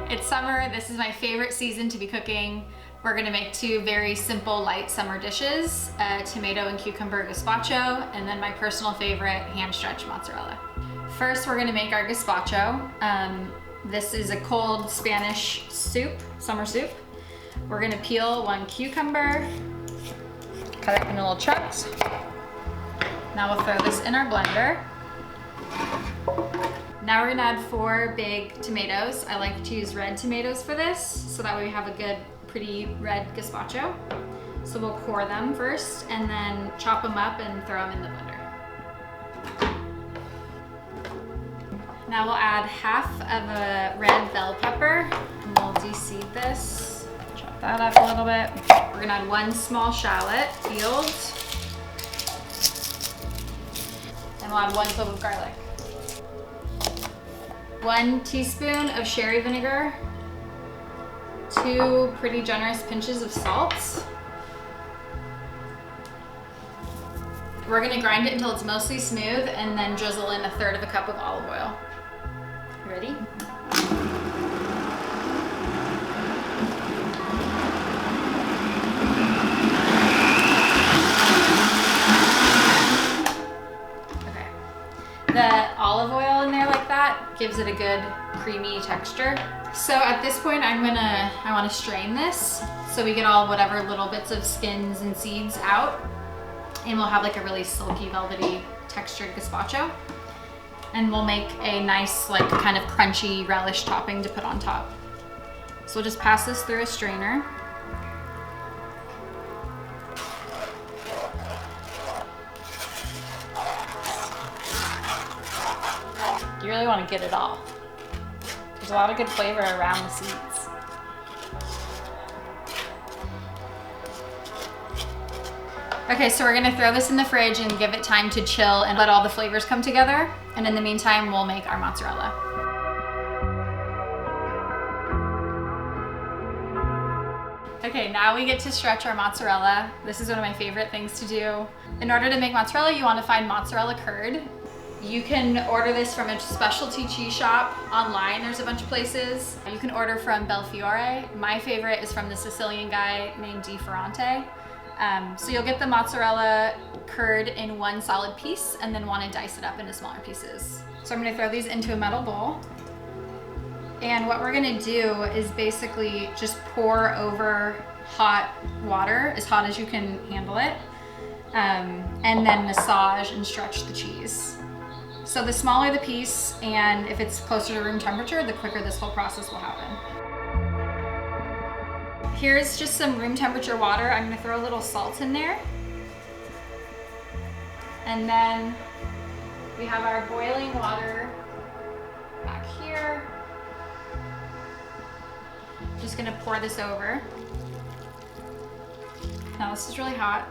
It's summer. This is my favorite season to be cooking. We're gonna make two very simple, light summer dishes, tomato and cucumber gazpacho, and then my personal favorite, hand-stretched mozzarella. First, we're gonna make our gazpacho. This is a cold Spanish soup, summer soup. We're gonna peel one cucumber, cut it in little chunks. Now we'll throw this in our blender. Now we're gonna add 4 big tomatoes. I like to use red tomatoes for this, so that way we have a good, pretty red gazpacho. So we'll core them first and then chop them up and throw them in the blender. Now we'll add half of a red bell pepper and we'll de-seed this. Chop that up a little bit. We're gonna add 1 small shallot peeled. And we'll add 1 clove of garlic. 1 teaspoon of sherry vinegar, 2 pretty generous pinches of salt. We're gonna grind it until it's mostly smooth and then drizzle in 1/3 cup of olive oil. You ready? Okay. The olive oil in there like that gives it a good creamy texture. So at this point I want to strain this so we get all whatever little bits of skins and seeds out, and we'll have like a really silky, velvety textured gazpacho. And we'll make a nice, like, kind of crunchy relish topping to put on top. So we'll just pass this through a strainer. You really want to get it all. There's a lot of good flavor around the seeds. Okay, so we're gonna throw this in the fridge and give it time to chill and let all the flavors come together. And in the meantime, we'll make our mozzarella. Okay, now we get to stretch our mozzarella. This is one of my favorite things to do. In order to make mozzarella, you want to find mozzarella curd. You can order this from a specialty cheese shop online. There's a bunch of places. You can order from Belfiore. My favorite is from the Sicilian guy named Di Ferrante. So you'll get the mozzarella curd in 1 solid piece and then want to dice it up into smaller pieces. So I'm going to throw these into a metal bowl. And what we're going to do is basically just pour over hot water, as hot as you can handle it, and then massage and stretch the cheese. So the smaller the piece, and if it's closer to room temperature, the quicker this whole process will happen. Here's just some room temperature water. I'm gonna throw a little salt in there. And then we have our boiling water back here. Just gonna pour this over. Now this is really hot.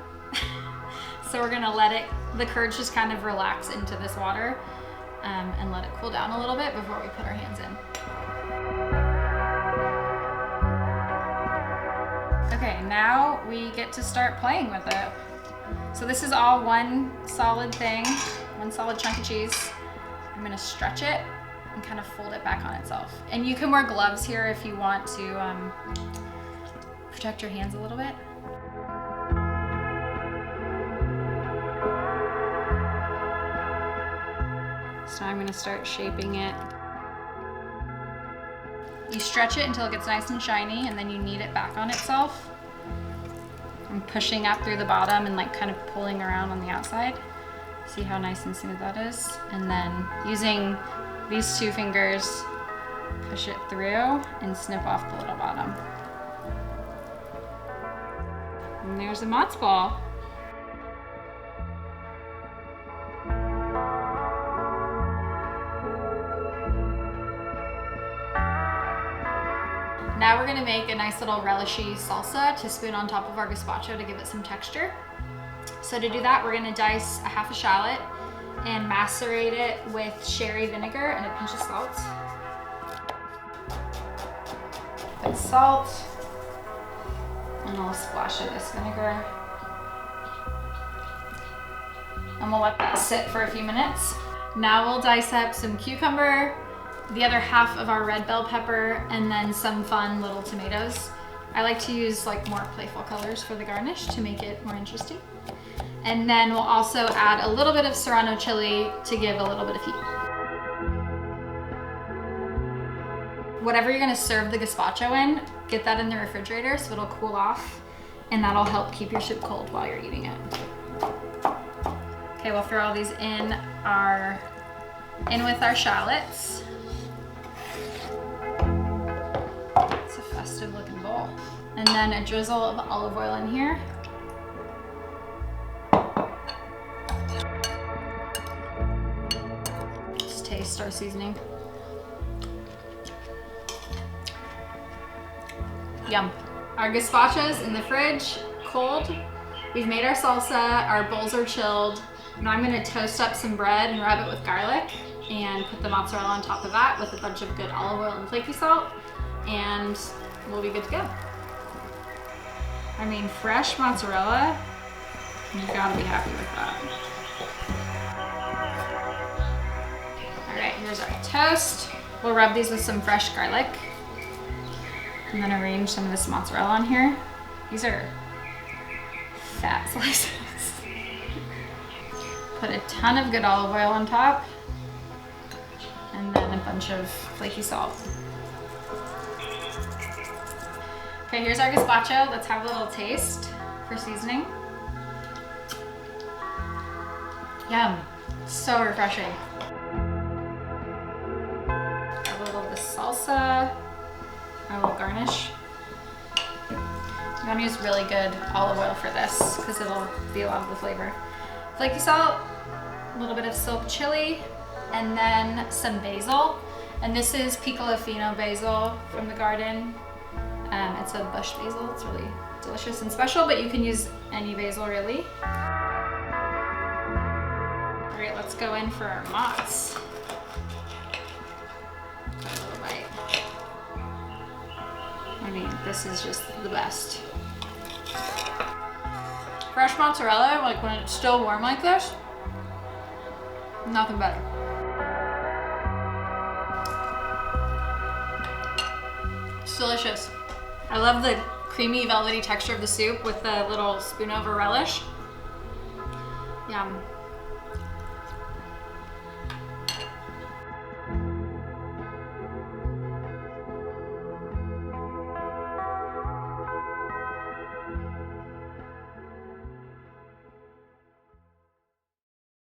So we're gonna let the curds just kind of relax into this water and let it cool down a little bit before we put our hands in. Okay, now we get to start playing with it. So this is all 1 solid thing, 1 solid chunk of cheese. I'm gonna stretch it and kind of fold it back on itself. And you can wear gloves here if you want to protect your hands a little bit. So I'm gonna start shaping it. You stretch it until it gets nice and shiny, and then you knead it back on itself. I'm pushing up through the bottom and like kind of pulling around on the outside. See how nice and smooth that is? And then using these 2 fingers, push it through and snip off the little bottom. And there's a mozz ball. Now we're gonna make a nice little relishy salsa to spoon on top of our gazpacho to give it some texture. So to do that, we're gonna dice a half a shallot and macerate it with sherry vinegar and a pinch of salt. Put salt and a little splash of this vinegar. And we'll let that sit for a few minutes. Now we'll dice up some cucumber, the other half of our red bell pepper, and then some fun little tomatoes. I like to use like more playful colors for the garnish to make it more interesting. And then we'll also add a little bit of serrano chili to give a little bit of heat. Whatever you're gonna serve the gazpacho in, get that in the refrigerator so it'll cool off, and that'll help keep your soup cold while you're eating it. Okay, we'll throw all these in with our shallots. It's a festive looking bowl. And then a drizzle of olive oil in here. Just taste our seasoning. Yum. Our gazpacho's in the fridge, cold. We've made our salsa, our bowls are chilled. Now I'm gonna toast up some bread and rub it with garlic and put the mozzarella on top of that with a bunch of good olive oil and flaky salt, and we'll be good to go. I mean, fresh mozzarella, you've gotta be happy with that. All right, here's our toast. We'll rub these with some fresh garlic and then arrange some of this mozzarella on here. These are fat slices. Put a ton of good olive oil on top, and then a bunch of flaky salt. Okay, here's our gazpacho. Let's have a little taste for seasoning. Yum, so refreshing. A little of the salsa, our little garnish. I'm gonna use really good olive oil for this because it'll be a lot of the flavor. Flaky salt, a little bit of silk chili, and then some basil. And this is piccolo fino basil from the garden. It's a bush basil. It's really delicious and special, but you can use any basil really. All right, let's go in for our mozz. Got a little bite. I mean, this is just the best. Fresh mozzarella, like when it's still warm like this, nothing better. It's delicious. I love the creamy, velvety texture of the soup with the little spoon over relish. Yum.